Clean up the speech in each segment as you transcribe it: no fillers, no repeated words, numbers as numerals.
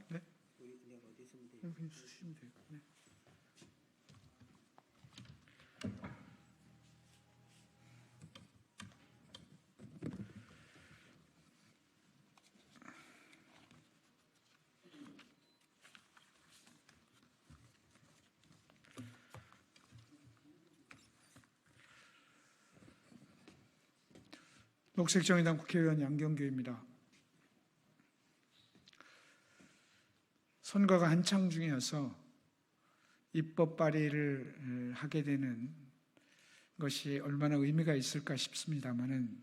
네? 어디 쓰면 돼요? 여기 쓰시면 돼요. 네. 녹색정의당 국회의원 양경규입니다. 선거가 한창 중이어서 입법 발의를 하게 되는 것이 얼마나 의미가 있을까 싶습니다만은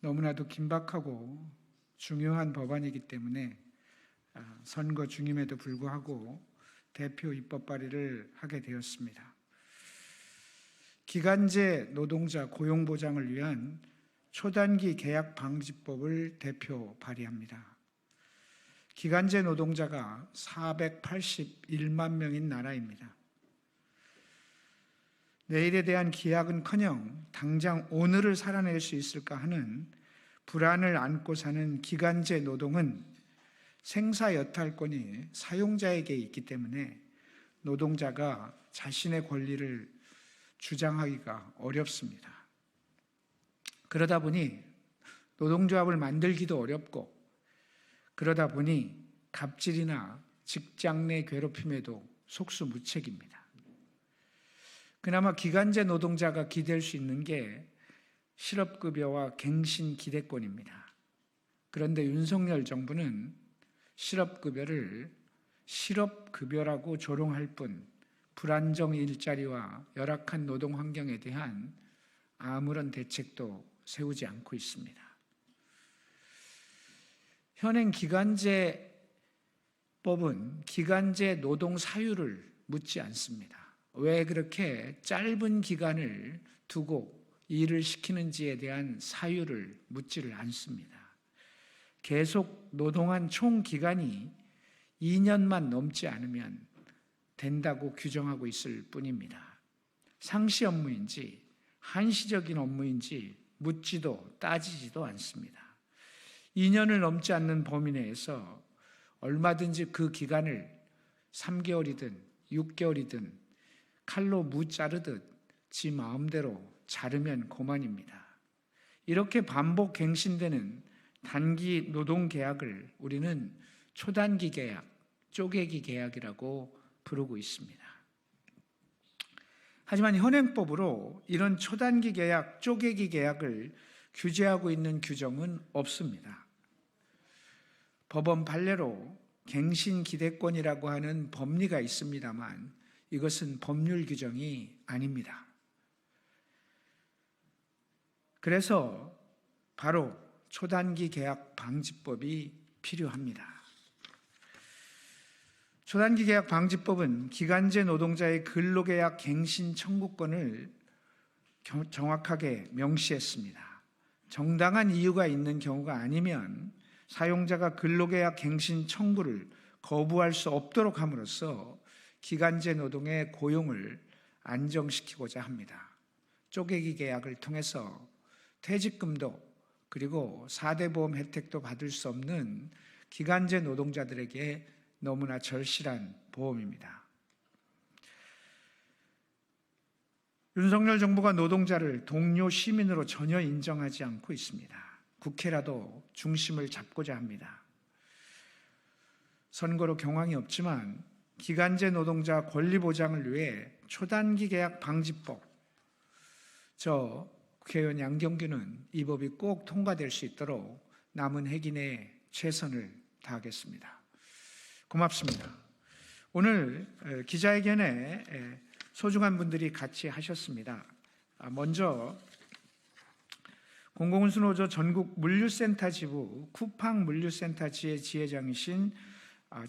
너무나도 긴박하고 중요한 법안이기 때문에 선거 중임에도 불구하고 대표 입법 발의를 하게 되었습니다. 기간제 노동자 고용 보장을 위한 초단기 계약 방지법을 대표 발의합니다. 기간제 노동자가 481만 명인 나라입니다. 내일에 대한 기약은커녕 당장 오늘을 살아낼 수 있을까 하는 불안을 안고 사는 기간제 노동은 생사 여탈권이 사용자에게 있기 때문에 노동자가 자신의 권리를 주장하기가 어렵습니다. 그러다 보니 노동조합을 만들기도 어렵고 그러다 보니 갑질이나 직장 내 괴롭힘에도 속수무책입니다. 그나마 기간제 노동자가 기댈 수 있는 게 실업급여와 갱신기대권입니다. 그런데 윤석열 정부는 실업급여를 실업급여라고 조롱할 뿐 불안정 일자리와 열악한 노동 환경에 대한 아무런 대책도 세우지 않고 있습니다. 현행 기간제법은 기간제 노동 사유를 묻지 않습니다. 왜 그렇게 짧은 기간을 두고 일을 시키는지에 대한 사유를 묻지를 않습니다. 계속 노동한 총 기간이 2년만 넘지 않으면 된다고 규정하고 있을 뿐입니다. 상시 업무인지 한시적인 업무인지 묻지도 따지지도 않습니다. 2년을 넘지 않는 범위 내에서 얼마든지 그 기간을 3개월이든 6개월이든 칼로 무 자르듯 지 마음대로 자르면 그만입니다. 이렇게 반복 갱신되는 단기 노동계약을 우리는 초단기 계약, 쪼개기 계약이라고 부르고 있습니다. 하지만 현행법으로 이런 초단기 계약, 쪼개기 계약을 규제하고 있는 규정은 없습니다. 법원 판례로 갱신기대권이라고 하는 법리가 있습니다만 이것은 법률 규정이 아닙니다. 그래서 바로 초단기 계약 방지법이 필요합니다. 초단기 계약 방지법은 기간제 노동자의 근로계약 갱신 청구권을 정확하게 명시했습니다. 정당한 이유가 있는 경우가 아니면 사용자가 근로계약 갱신 청구를 거부할 수 없도록 함으로써 기간제 노동의 고용을 안정시키고자 합니다. 쪼개기 계약을 통해서 퇴직금도 그리고 4대 보험 혜택도 받을 수 없는 기간제 노동자들에게 너무나 절실한 보험입니다. 윤석열 정부가 노동자를 동료 시민으로 전혀 인정하지 않고 있습니다. 국회라도 중심을 잡고자 합니다. 선거로 경황이 없지만 기간제 노동자 권리 보장을 위해 초단기 계약 방지법, 저 국회의원 양경규는 이 법이 꼭 통과될 수 있도록 남은 회기 내에 최선을 다하겠습니다. 고맙습니다. 오늘 기자회견에 소중한 분들이 같이 하셨습니다. 먼저 공공운수노조 전국 물류센터 지부 쿠팡 물류센터 지회장이신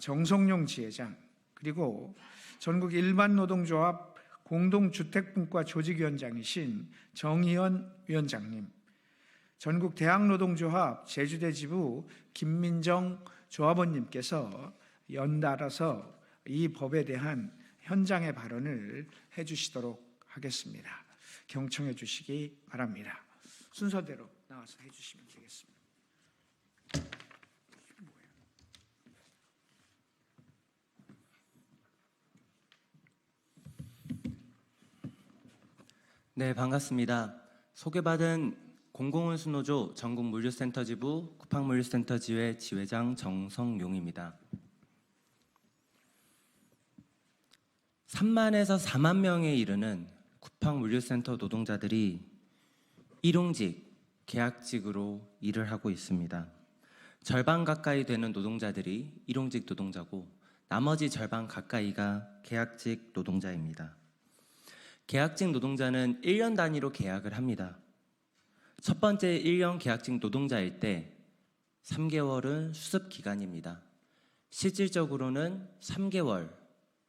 정성용 지회장, 그리고 전국 일반노동조합 공동주택분과 조직위원장이신 정희연 위원장님, 전국 대학노동조합 제주대 지부 김민정 조합원님께서 연달아서 이 법에 대한 현장의 발언을 해주시도록 하겠습니다. 경청해 주시기 바랍니다. 순서대로 나와서 해주시면 되겠습니다. 네, 반갑습니다. 소개받은 공공운수노조 전국물류센터지부 쿠팡물류센터지회 지회장 정성용입니다. 3만에서 4만 명에 이르는 쿠팡물류센터 노동자들이 일용직, 계약직으로 일을 하고 있습니다. 절반 가까이 되는 노동자들이 일용직 노동자고 나머지 절반 가까이가 계약직 노동자입니다. 계약직 노동자는 1년 단위로 계약을 합니다. 첫 번째 1년 계약직 노동자일 때 3개월은 수습 기간입니다. 실질적으로는 3개월,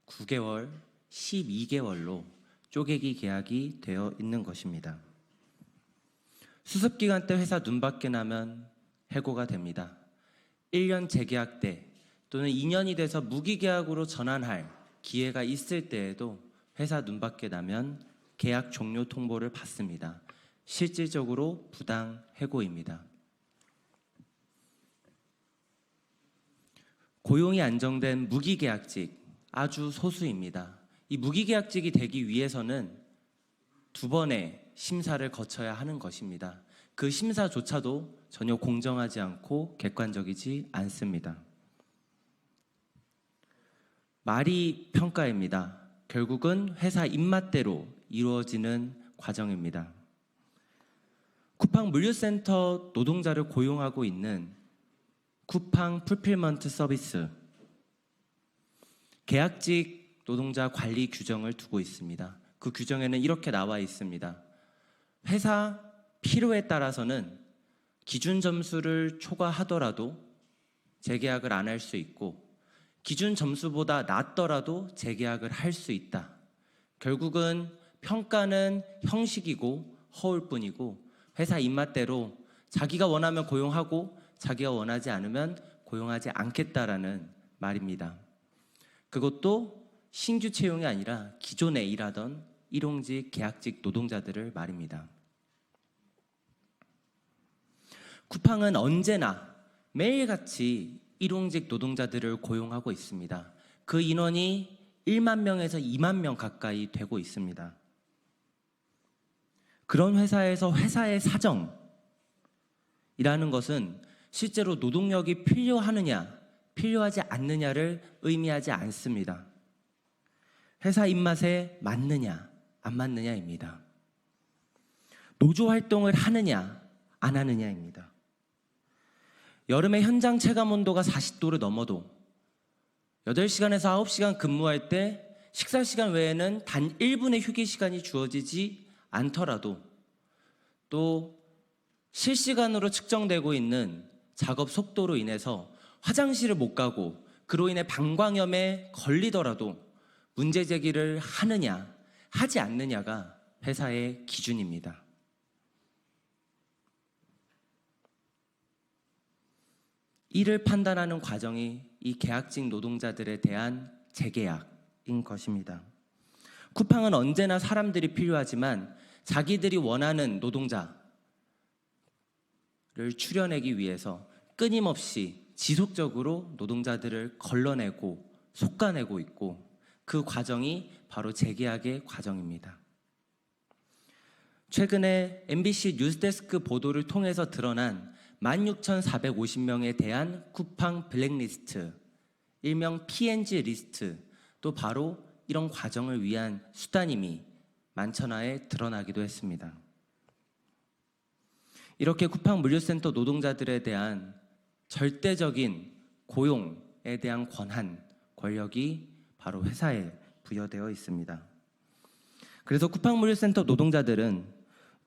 9개월, 12개월로 쪼개기 계약이 되어 있는 것입니다. 수습 기간 때 회사 눈밖에 나면 해고가 됩니다. 1년 재계약 때 또는 2년이 돼서 무기계약으로 전환할 기회가 있을 때에도 회사 눈밖에 나면 계약 종료 통보를 받습니다. 실질적으로 부당 해고입니다. 고용이 안정된 무기계약직 아주 소수입니다. 이 무기계약직이 되기 위해서는 2번의 심사를 거쳐야 하는 것입니다. 그 심사조차도 전혀 공정하지 않고 객관적이지 않습니다. 말이 평가입니다. 결국은 회사 입맛대로 이루어지는 과정입니다. 쿠팡 물류센터 노동자를 고용하고 있는 쿠팡 풀필먼트 서비스 계약직 노동자 관리 규정을 두고 있습니다. 그 규정에는 이렇게 나와 있습니다. 회사 필요에 따라서는 기준 점수를 초과하더라도 재계약을 안 할 수 있고 기준 점수보다 낮더라도 재계약을 할 수 있다. 결국은 평가는 형식이고 허울 뿐이고 회사 입맛대로 자기가 원하면 고용하고 자기가 원하지 않으면 고용하지 않겠다라는 말입니다. 그것도 신규 채용이 아니라 기존에 일하던 일용직, 계약직 노동자들을 말입니다. 쿠팡은 언제나 매일같이 일용직 노동자들을 고용하고 있습니다. 그 인원이 1만 명에서 2만 명 가까이 되고 있습니다. 그런 회사에서 회사의 사정이라는 것은 실제로 노동력이 필요하느냐, 필요하지 않느냐를 의미하지 않습니다. 회사 입맛에 맞느냐, 안 맞느냐입니다. 노조 활동을 하느냐, 안 하느냐입니다. 여름에 현장 체감 온도가 40도를 넘어도 8시간에서 9시간 근무할 때 식사 시간 외에는 단 1분의 휴게 시간이 주어지지 않더라도 또 실시간으로 측정되고 있는 작업 속도로 인해서 화장실을 못 가고 그로 인해 방광염에 걸리더라도 문제 제기를 하느냐, 하지 않느냐가 회사의 기준입니다. 이를 판단하는 과정이 이 계약직 노동자들에 대한 재계약인 것입니다. 쿠팡은 언제나 사람들이 필요하지만 자기들이 원하는 노동자를 추려내기 위해서 끊임없이 지속적으로 노동자들을 걸러내고 솎아내고 있고 그 과정이 바로 재계약의 과정입니다. 최근에 MBC 뉴스데스크 보도를 통해서 드러난 16,450명에 대한 쿠팡 블랙리스트, 일명 PNG 리스트, 또 바로 이런 과정을 위한 수단임이 만천하에 드러나기도 했습니다. 이렇게 쿠팡 물류센터 노동자들에 대한 절대적인 고용에 대한 권한, 권력이 바로 회사에 부여되어 있습니다. 그래서 쿠팡 물류센터 노동자들은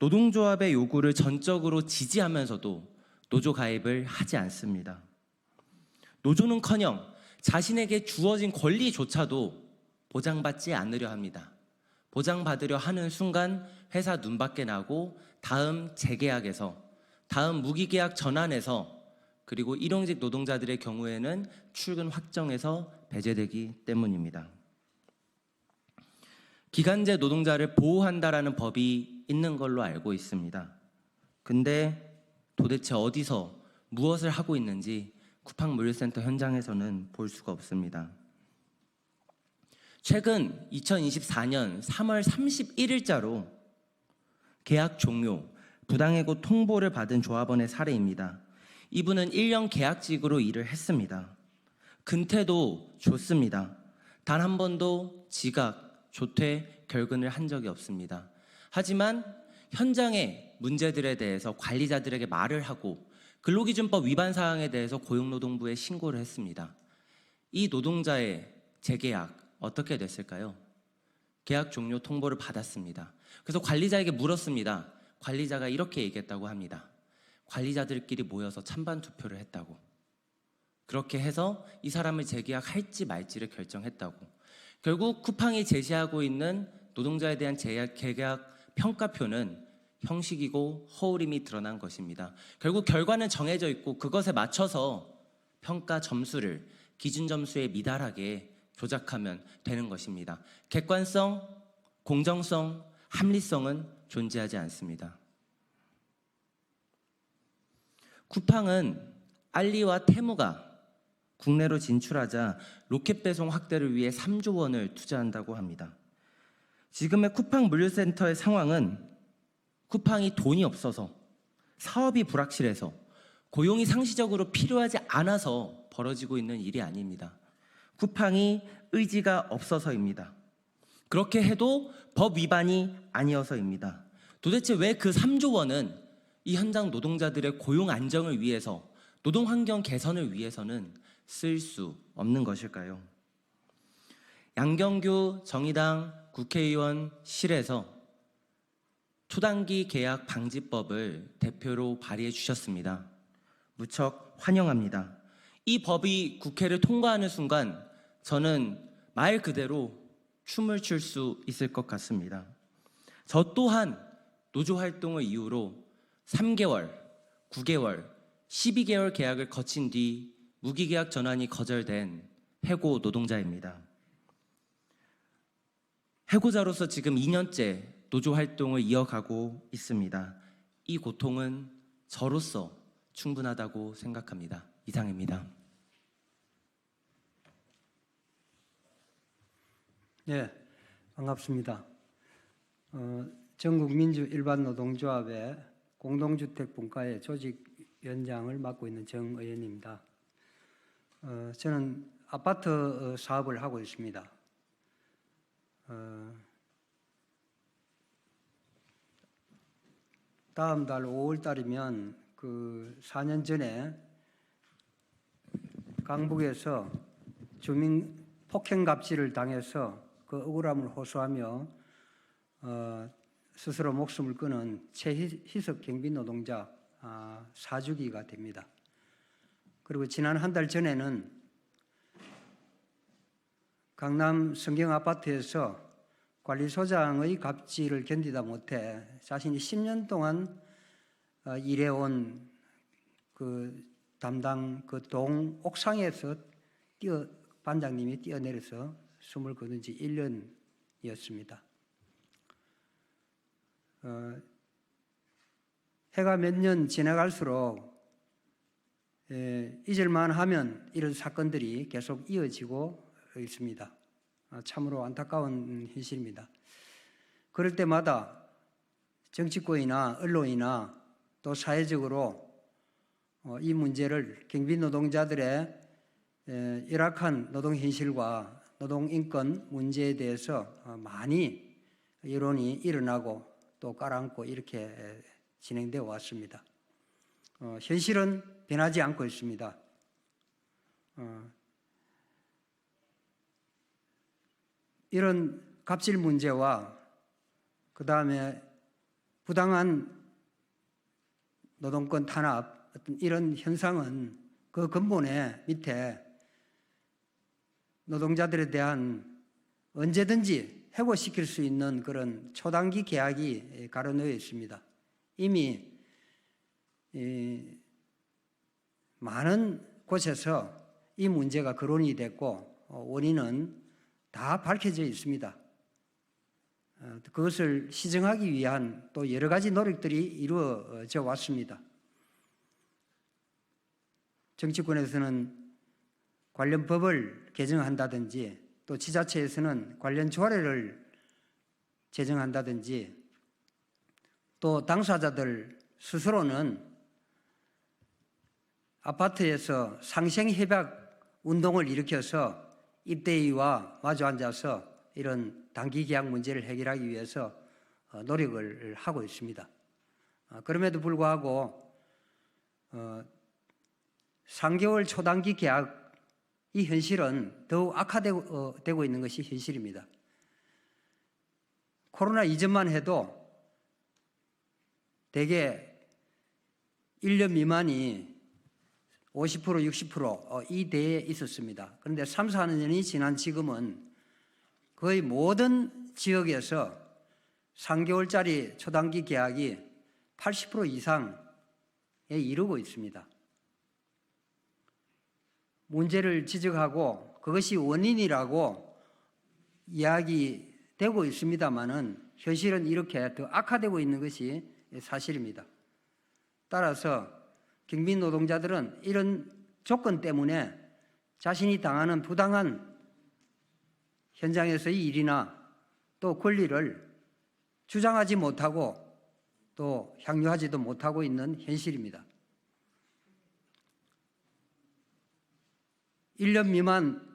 노동조합의 요구를 전적으로 지지하면서도 노조 가입을 하지 않습니다. 노조는커녕 자신에게 주어진 권리조차도 보장받지 않으려 합니다. 보장받으려 하는 순간 회사 눈밖에 나고 다음 재계약에서, 다음 무기계약 전환에서, 그리고 일용직 노동자들의 경우에는 출근 확정에서 배제되기 때문입니다. 기간제 노동자를 보호한다라는 법이 있는 걸로 알고 있습니다. 근데 도대체 어디서 무엇을 하고 있는지 쿠팡 물류센터 현장에서는 볼 수가 없습니다. 최근 2024년 3월 31일자로 계약 종료, 부당해고 통보를 받은 조합원의 사례입니다. 이분은 1년 계약직으로 일을 했습니다. 근태도 좋습니다. 단 한 번도 지각, 조퇴, 결근을 한 적이 없습니다. 하지만 현장의 문제들에 대해서 관리자들에게 말을 하고 근로기준법 위반 사항에 대해서 고용노동부에 신고를 했습니다. 이 노동자의 재계약 어떻게 됐을까요? 계약 종료 통보를 받았습니다. 그래서 관리자에게 물었습니다. 관리자가 이렇게 얘기했다고 합니다. 관리자들끼리 모여서 찬반 투표를 했다고. 그렇게 해서 이 사람을 재계약할지 말지를 결정했다고. 결국 쿠팡이 제시하고 있는 노동자에 대한 재계약 평가표는 형식이고 허울임이 드러난 것입니다. 결국 결과는 정해져 있고 그것에 맞춰서 평가 점수를 기준 점수에 미달하게 조작하면 되는 것입니다. 객관성, 공정성, 합리성은 존재하지 않습니다. 쿠팡은 알리와 테무가 국내로 진출하자 로켓 배송 확대를 위해 3조 원을 투자한다고 합니다. 지금의 쿠팡 물류센터의 상황은 쿠팡이 돈이 없어서 사업이 불확실해서 고용이 상시적으로 필요하지 않아서 벌어지고 있는 일이 아닙니다. 쿠팡이 의지가 없어서입니다. 그렇게 해도 법 위반이 아니어서입니다. 도대체 왜 그 3조 원은 이 현장 노동자들의 고용 안정을 위해서, 노동 환경 개선을 위해서는 쓸 수 없는 것일까요? 양경규 정의당 국회의원실에서 초단기 계약 방지법을 대표로 발의해 주셨습니다. 무척 환영합니다. 이 법이 국회를 통과하는 순간 저는 말 그대로 춤을 출 수 있을 것 같습니다. 저 또한 노조 활동을 이유로 3개월, 9개월, 12개월 계약을 거친 뒤 무기계약 전환이 거절된 해고 노동자입니다. 해고자로서 지금 2년째 노조 활동을 이어가고 있습니다. 이 고통은 저로서 충분하다고 생각합니다. 이상입니다. 네, 반갑습니다. 전국민주일반노동조합의 공동주택분과의 조직위원장을 맡고 있는 정 의원입니다. 저는 아파트 사업을 하고 있습니다. 다음 달 5월 달이면 그 4년 전에 강북에서 주민 폭행 갑질을 당해서 그 억울함을 호소하며 스스로 목숨을 끊은 최희석 경비 노동자 4주기가 됩니다. 그리고 지난 한 달 전에는 강남 성경 아파트에서 관리소장의 갑질을 견디다 못해 자신이 10년 동안 일해온 그 담당 그 동 옥상에서 반장님이 뛰어내려서 숨을 거둔 지 1년이었습니다. 해가 몇 년 지나갈수록 잊을만 하면 이런 사건들이 계속 이어지고 있습니다. 참으로 안타까운 현실입니다. 그럴 때마다 정치권이나 언론이나 또 사회적으로 이 문제를 경비 노동자들의 열악한 노동 현실과 노동 인권 문제에 대해서 많이 여론이 일어나고 또 깔아앉고 이렇게 진행되어 왔습니다. 현실은 변하지 않고 있습니다. 이런 갑질 문제와 그 다음에 부당한 노동권 탄압 어떤 이런 현상은 그 근본에 밑에 노동자들에 대한 언제든지 해고시킬 수 있는 그런 초단기 계약이 가려놓여 있습니다. 이미 많은 곳에서 이 문제가 거론이 됐고 원인은 다 밝혀져 있습니다. 그것을 시정하기 위한 또 여러 가지 노력들이 이루어져 왔습니다. 정치권에서는 관련 법을 개정한다든지 또 지자체에서는 관련 조례를 제정한다든지 또 당사자들 스스로는 아파트에서 상생협약 운동을 일으켜서 입대위와 마주 앉아서 이런 단기 계약 문제를 해결하기 위해서 노력을 하고 있습니다. 그럼에도 불구하고 3개월 초단기 계약 이 현실은 더욱 악화되고 있는 것이 현실입니다. 코로나 이전만 해도 대개 1년 미만이 50%, 60% 이대에 있었습니다. 그런데 3, 4년이 지난 지금은 거의 모든 지역에서 3개월짜리 초단기 계약이 80% 이상에 이르고 있습니다. 문제를 지적하고 그것이 원인이라고 이야기되고 있습니다마는 현실은 이렇게 더 악화되고 있는 것이 사실입니다. 따라서 경비 노동자들은 이런 조건 때문에 자신이 당하는 부당한 현장에서의 일이나 또 권리를 주장하지 못하고 또 향유하지도 못하고 있는 현실입니다. 1년 미만,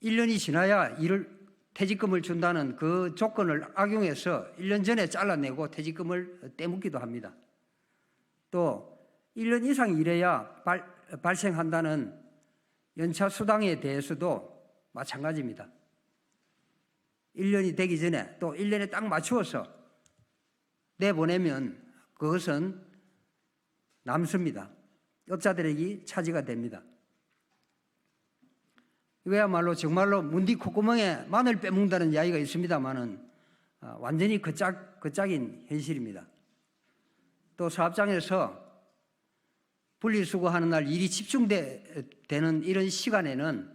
1년이 지나야 퇴직금을 준다는 그 조건을 악용해서 1년 전에 잘라내고 퇴직금을 떼묻기도 합니다. 또 1년 이상 일해야 발생한다는 연차 수당에 대해서도 마찬가지입니다. 1년이 되기 전에 또 1년에 딱 맞추어서 내보내면 그것은 남습니다. 업자들에게 차지가 됩니다. 이거야말로 정말로 문디 콧구멍에 마늘 빼먹는다는 이야기가 있습니다만은 완전히 그짝인 현실입니다. 또 사업장에서 분리수거하는 날 일이 집중되는 이런 시간에는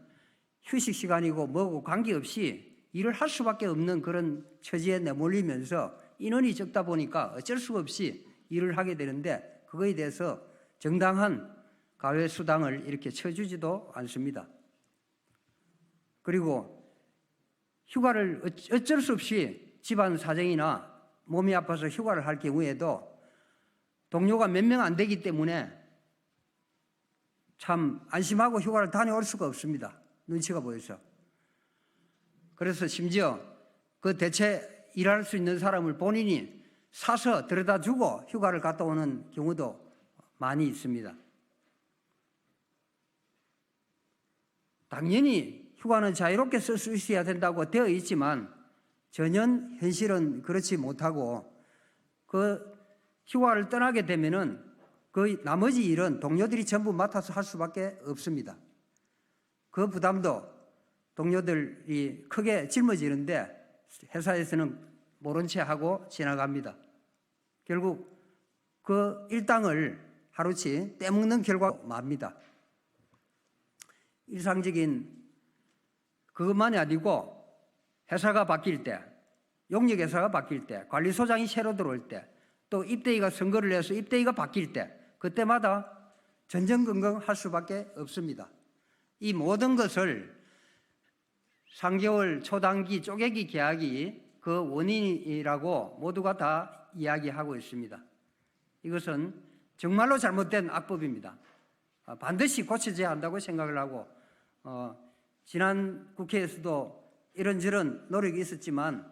휴식 시간이고 뭐고 관계없이 일을 할 수밖에 없는 그런 처지에 내몰리면서 인원이 적다 보니까 어쩔 수가 없이 일을 하게 되는데 그거에 대해서 정당한 가외 수당을 이렇게 쳐주지도 않습니다. 그리고 휴가를 어쩔 수 없이 집안 사정이나 몸이 아파서 휴가를 할 경우에도 동료가 몇 명 안 되기 때문에 참 안심하고 휴가를 다녀올 수가 없습니다. 눈치가 보여서. 그래서 심지어 그 대체 일할 수 있는 사람을 본인이 사서 데려다 주고 휴가를 갔다 오는 경우도 많이 있습니다. 당연히 휴가는 자유롭게 쓸 수 있어야 된다고 되어 있지만 전혀 현실은 그렇지 못하고 그 휴가를 떠나게 되면은 그 나머지 일은 동료들이 전부 맡아서 할 수밖에 없습니다. 그 부담도 동료들이 크게 짊어지는데 회사에서는 모른 채 하고 지나갑니다. 결국 그 일당을 하루치 떼먹는 결과가 맙니다. 일상적인 그것만이 아니고 회사가 바뀔 때, 용역회사가 바뀔 때, 관리소장이 새로 들어올 때, 또 입대위가 선거를 해서 입대위가 바뀔 때 그때마다 전전긍긍할 수밖에 없습니다. 이 모든 것을 3개월 초단기 쪼개기 계약이 그 원인이라고 모두가 다 이야기하고 있습니다. 이것은 정말로 잘못된 악법입니다. 반드시 고쳐져야 한다고 생각을 하고 지난 국회에서도 이런저런 노력이 있었지만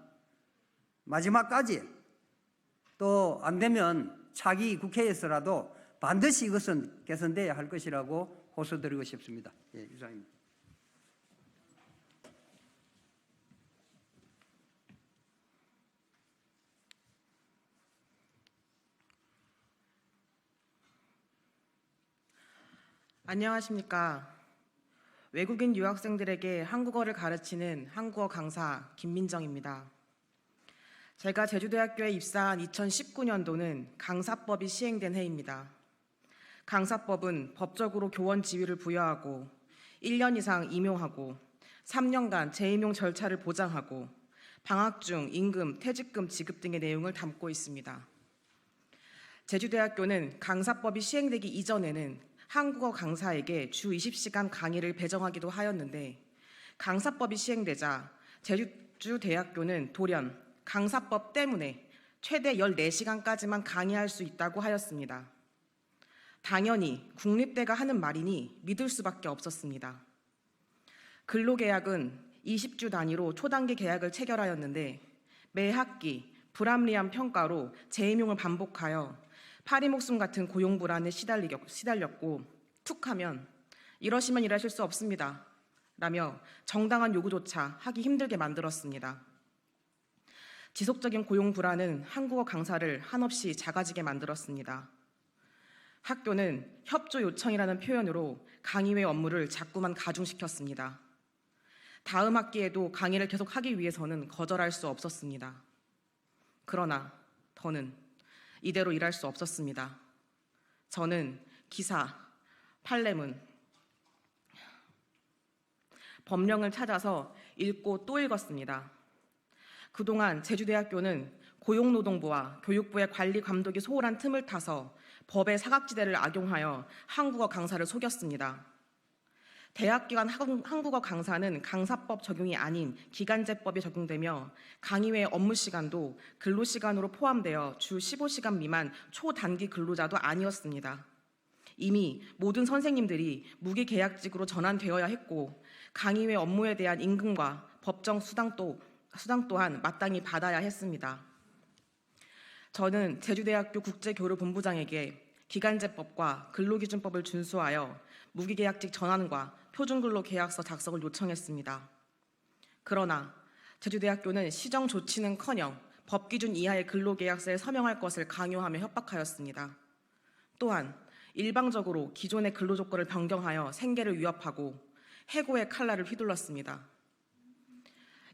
마지막까지 또 안 되면 차기 국회에서라도 반드시 이것은 개선돼야 할 것이라고 호소드리고 싶습니다. 예, 이상입니다. 안녕하십니까. 외국인 유학생들에게 한국어를 가르치는 한국어 강사 김민정입니다. 제가 제주대학교에 입사한 2019년도는 강사법이 시행된 해입니다. 강사법은 법적으로 교원 지위를 부여하고 1년 이상 임용하고 3년간 재임용 절차를 보장하고 방학 중 임금, 퇴직금 지급 등의 내용을 담고 있습니다. 제주대학교는 강사법이 시행되기 이전에는 한국어 강사에게 주 20시간 강의를 배정하기도 하였는데 강사법이 시행되자 제주대학교는 돌연 강사법 때문에 최대 14시간까지만 강의할 수 있다고 하였습니다. 당연히 국립대가 하는 말이니 믿을 수밖에 없었습니다. 근로계약은 20주 단위로 초단기 계약을 체결하였는데 매 학기 불합리한 평가로 재임용을 반복하여 파리 목숨 같은 고용 불안에 시달렸고 툭하면 이러시면 일하실 수 없습니다 라며 정당한 요구조차 하기 힘들게 만들었습니다. 지속적인 고용 불안은 한국어 강사를 한없이 작아지게 만들었습니다. 학교는 협조 요청이라는 표현으로 강의 외 업무를 자꾸만 가중시켰습니다. 다음 학기에도 강의를 계속하기 위해서는 거절할 수 없었습니다. 그러나 더는 이대로 일할 수 없었습니다. 저는 기사, 판례문, 법령을 찾아서 읽고 또 읽었습니다. 그동안 제주대학교는 고용노동부와 교육부의 관리 감독이 소홀한 틈을 타서 법의 사각지대를 악용하여 한국어 강사를 속였습니다. 대학기관 한국어 강사는 강사법 적용이 아닌 기간제법이 적용되며 강의 외 업무 시간도 근로시간으로 포함되어 주 15시간 미만 초단기 근로자도 아니었습니다. 이미 모든 선생님들이 무기계약직으로 전환되어야 했고 강의 외 업무에 대한 임금과 법정 수당 또한 마땅히 받아야 했습니다. 저는 제주대학교 국제교류본부장에게 기간제법과 근로기준법을 준수하여 무기계약직 전환과 표준근로계약서 작성을 요청했습니다. 그러나 제주대학교는 시정 조치는커녕 법기준 이하의 근로계약서에 서명할 것을 강요하며 협박하였습니다. 또한 일방적으로 기존의 근로조건을 변경하여 생계를 위협하고 해고의 칼날을 휘둘렀습니다.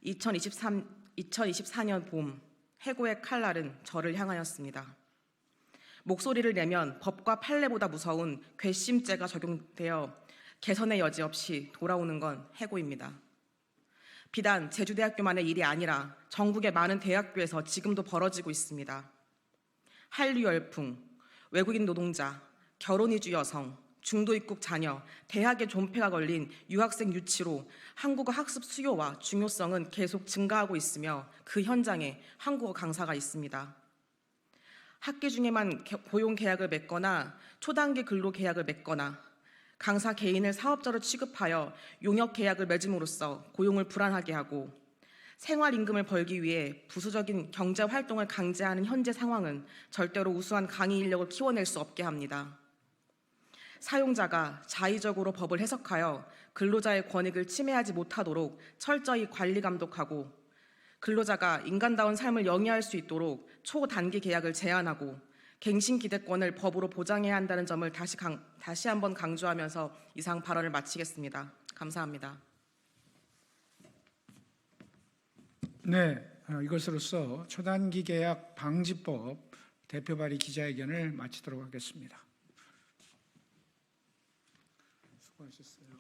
2024년 봄 해고의 칼날은 저를 향하였습니다. 목소리를 내면 법과 판례보다 무서운 괘씸죄가 적용되어 개선의 여지 없이 돌아오는 건 해고입니다. 비단 제주대학교만의 일이 아니라 전국의 많은 대학교에서 지금도 벌어지고 있습니다. 한류 열풍, 외국인 노동자, 결혼 이주 여성, 중도 입국 자녀, 대학의 존폐가 걸린 유학생 유치로 한국어 학습 수요와 중요성은 계속 증가하고 있으며 그 현장에 한국어 강사가 있습니다. 학기 중에만 고용 계약을 맺거나 초단기 근로 계약을 맺거나 강사 개인을 사업자로 취급하여 용역 계약을 맺음으로써 고용을 불안하게 하고 생활 임금을 벌기 위해 부수적인 경제 활동을 강제하는 현재 상황은 절대로 우수한 강의 인력을 키워낼 수 없게 합니다. 사용자가 자의적으로 법을 해석하여 근로자의 권익을 침해하지 못하도록 철저히 관리 감독하고 근로자가 인간다운 삶을 영위할 수 있도록 초단기 계약을 제한하고 갱신 기대권을 법으로 보장해야 한다는 점을 다시 한번 강조하면서 이상 발언을 마치겠습니다. 감사합니다. 네, 이것으로써 초단기 계약 방지법 대표 발의 기자회견을 마치도록 하겠습니다. 수고하셨어요.